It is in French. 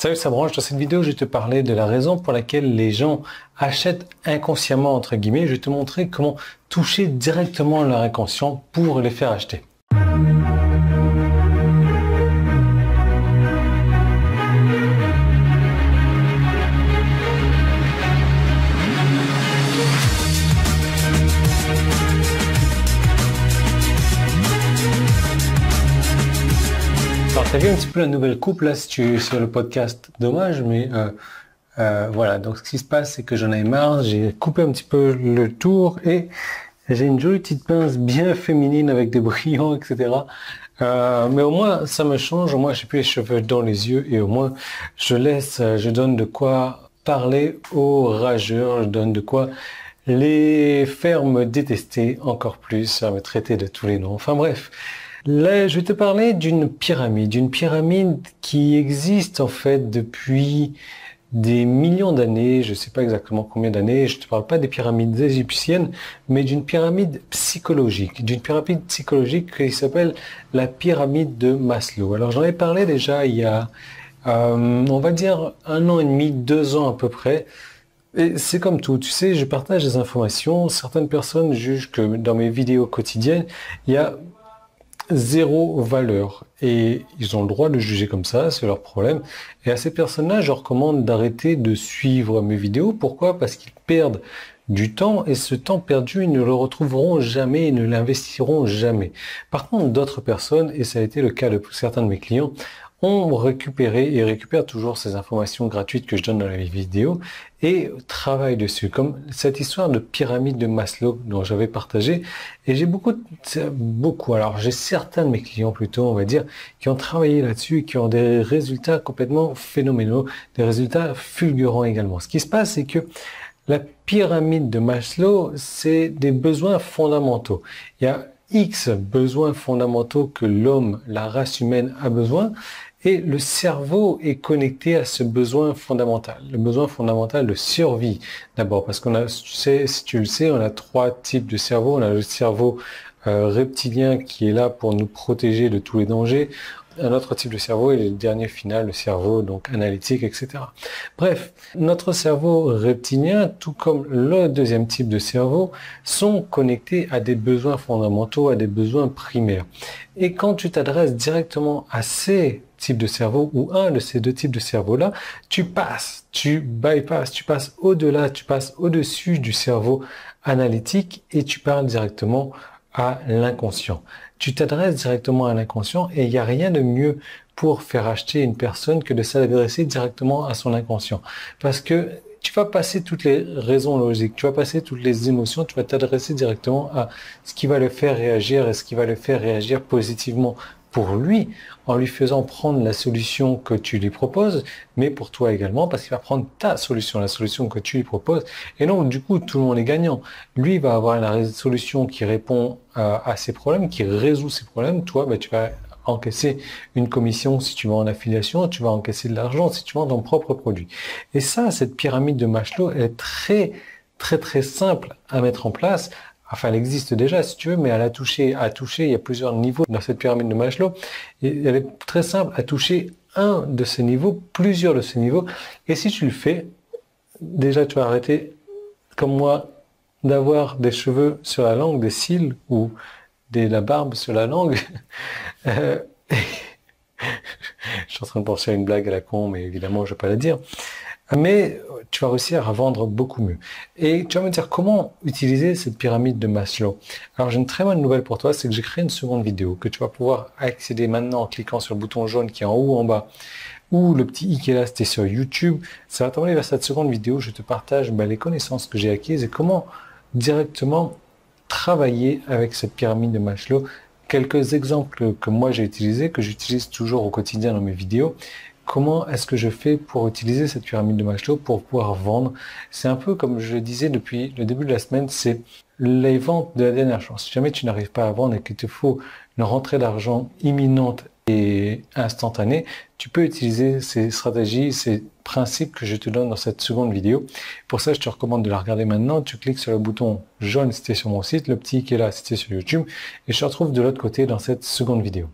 Salut, ça branche. Dans cette vidéo, je vais te parler de la raison pour laquelle les gens achètent inconsciemment, entre guillemets. Je vais te montrer comment toucher directement leur inconscient pour les faire acheter. Alors, t'as vu un petit peu la nouvelle coupe là, si tu es sur le podcast, dommage, mais voilà. Donc, ce qui se passe, c'est que j'en ai marre, j'ai coupé un petit peu le tour et j'ai une jolie petite pince bien féminine avec des brillants, etc. Mais au moins, ça me change. Au moins, j'ai plus les cheveux dans les yeux et au moins, je donne de quoi parler aux rageurs, je donne de quoi les faire me détester encore plus, me traiter de tous les noms. Enfin bref. Là, je vais te parler d'une pyramide qui existe en fait depuis des millions d'années, je ne sais pas exactement combien d'années, je ne te parle pas des pyramides égyptiennes, mais d'une pyramide psychologique qui s'appelle la pyramide de Maslow. Alors j'en ai parlé déjà il y a, on va dire 1 an et demi, 2 ans à peu près. Et c'est comme tout, tu sais, je partage des informations, certaines personnes jugent que dans mes vidéos quotidiennes, il y a zéro valeur et ils ont le droit de juger comme ça, c'est leur problème. Et à ces personnes-là, je recommande d'arrêter de suivre mes vidéos. Pourquoi? Parce qu'ils perdent du temps et ce temps perdu, ils ne le retrouveront jamais, ils ne l'investiront jamais. Par contre, d'autres personnes, et ça a été le cas de certains de mes clients, ont récupéré et récupèrent toujours ces informations gratuites que je donne dans les vidéos et travaillent dessus, comme cette histoire de pyramide de Maslow dont j'avais partagé. Et j'ai alors j'ai certains de mes clients plutôt, on va dire, qui ont travaillé là-dessus et qui ont des résultats complètement phénoménaux, des résultats fulgurants également. Ce qui se passe, c'est que la pyramide de Maslow, c'est des besoins fondamentaux. Il y a X besoins fondamentaux que l'homme, la race humaine a besoin. Et le cerveau est connecté à ce besoin fondamental, le besoin fondamental de survie. D'abord, parce qu'on a, tu sais, si tu le sais, on a 3 types de cerveau. On a le cerveau reptilien qui est là pour nous protéger de tous les dangers. Un autre type de cerveau et le dernier final, le cerveau donc analytique, etc. Bref, notre cerveau reptilien, tout comme le deuxième type de cerveau, sont connectés à des besoins fondamentaux, à des besoins primaires. Et quand tu t'adresses directement à ces types de cerveau ou un de ces 2 types de cerveau-là, tu passes au-delà, tu passes au-dessus du cerveau analytique et tu parles directement à l'inconscient. Tu t'adresses directement à l'inconscient et il n'y a rien de mieux pour faire acheter une personne que de s'adresser directement à son inconscient. Parce que tu vas passer toutes les raisons logiques, tu vas passer toutes les émotions, tu vas t'adresser directement à ce qui va le faire réagir et ce qui va le faire réagir positivement pour lui, en lui faisant prendre la solution que tu lui proposes, mais pour toi également, parce qu'il va prendre ta solution, la solution que tu lui proposes, et donc du coup tout le monde est gagnant. Lui va avoir la solution qui répond à ses problèmes, qui résout ses problèmes, toi tu vas encaisser une commission si tu vends en affiliation, tu vas encaisser de l'argent si tu vends ton propre produit. Et ça, cette pyramide de Maslow, elle est très simple à mettre en place. Enfin, elle existe déjà, si tu veux, mais à toucher, il y a plusieurs niveaux dans cette pyramide de Maslow. Et elle est très simple à toucher un de ces niveaux, plusieurs de ces niveaux. Et si tu le fais, déjà, tu vas arrêter, comme moi, d'avoir des cheveux sur la langue, des cils ou la barbe sur la langue. Je suis en train de penser à une blague à la con, mais évidemment, je ne vais pas la dire. Mais tu vas réussir à vendre beaucoup mieux. Et tu vas me dire comment utiliser cette pyramide de Maslow. Alors j'ai une très bonne nouvelle pour toi, c'est que j'ai créé une seconde vidéo que tu vas pouvoir accéder maintenant en cliquant sur le bouton jaune qui est en haut ou en bas, ou le petit i qui est là, c'était sur YouTube. Ça va t'emmener vers cette seconde vidéo, je te partage les connaissances que j'ai acquises et comment directement travailler avec cette pyramide de Maslow. Quelques exemples que moi j'ai utilisés, que j'utilise toujours au quotidien dans mes vidéos. Comment est-ce que je fais pour utiliser cette pyramide de Maslow pour pouvoir vendre? C'est un peu comme je le disais depuis le début de la semaine, c'est les ventes de la dernière chance. Si jamais tu n'arrives pas à vendre et qu'il te faut une rentrée d'argent imminente et instantanée, tu peux utiliser ces stratégies, ces principes que je te donne dans cette seconde vidéo. Pour ça, je te recommande de la regarder maintenant. Tu cliques sur le bouton jaune si tu es sur mon site, le petit qui est là si tu es sur YouTube, et je te retrouve de l'autre côté dans cette seconde vidéo.